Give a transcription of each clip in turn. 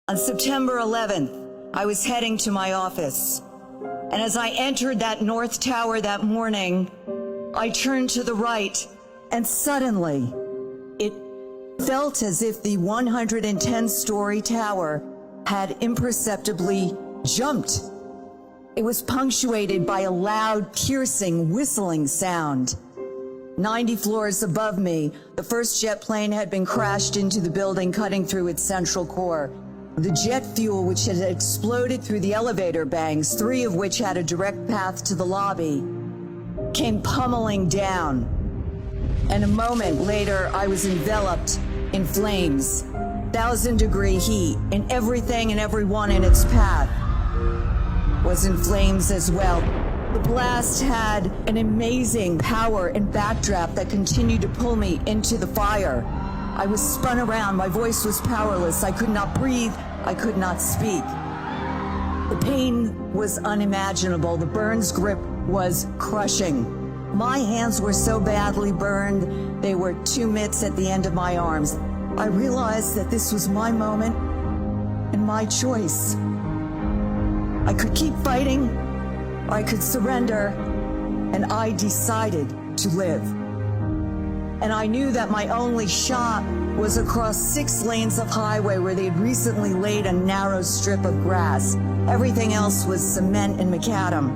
On September 11th, I was heading to my office, and as I entered that North Tower that morning, I turned to the right, and suddenly, it felt as if the 110-story tower had imperceptibly jumped. It was punctuated by a loud, piercing, whistling sound. 90 floors above me, the first jet plane had been crashed into the building, cutting through its central core. The jet fuel, which had exploded through the elevator banks, 3 of which had a direct path to the lobby, came pummeling down. And a moment later, I was enveloped in flames, 1,000-degree heat, and everything and everyone in its path was in flames as well. The blast had an amazing power and backdraft that continued to pull me into the fire. I was spun around, my voice was powerless, I could not breathe, I could not speak. The pain was unimaginable, the burn's grip was crushing. My hands were so badly burned, they were 2 mitts at the end of my arms. I realized that this was my moment and my choice. I could keep fighting, or I could surrender, and I decided to live. And I knew that my only shot was across 6 lanes of highway where they had recently laid a narrow strip of grass. Everything else was cement and macadam.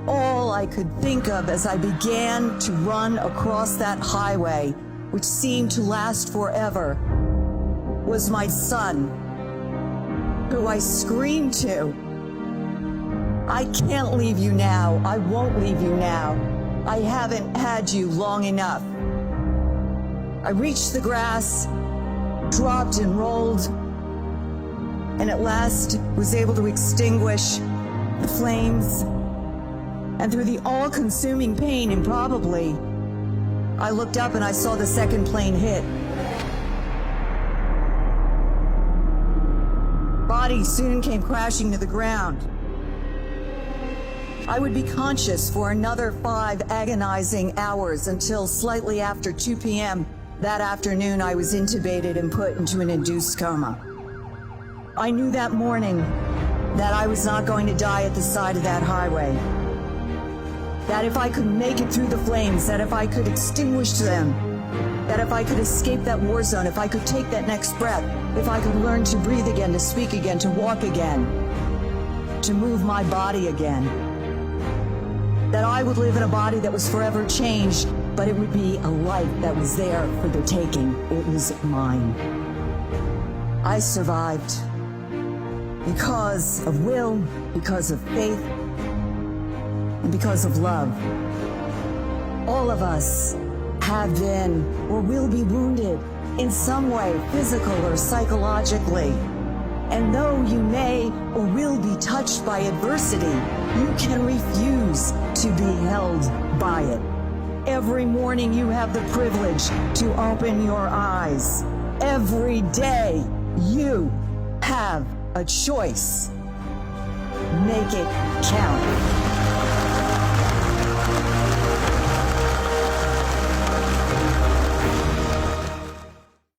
All I could think of as I began to run across that highway, which seemed to last forever, was my son, who I screamed to. I can't leave you now. I won't leave you now. I haven't had you long enough. I reached the grass, dropped and rolled, and at last was able to extinguish the flames. And through the all-consuming pain, improbably, I looked up and I saw the second plane hit. Body soon came crashing to the ground. I would be conscious for another 5 agonizing hours until slightly after 2 p.m. that afternoon I was intubated and put into an induced coma. I knew that morning that I was not going to die at the side of that highway. That if I could make it through the flames, that if I could extinguish them, that if I could escape that war zone, if I could take that next breath, if I could learn to breathe again, to speak again, to walk again, to move my body again, that I would live in a body that was forever changed, but it would be a life that was there for the taking. It was mine. I survived because of will, because of faith, and because of love. All of us have been or will be wounded in some way, physical or psychologically. And though you may or will be touched by adversity, you can refuse to be held by it. Every morning you have the privilege to open your eyes. Every day you have a choice. Make it count.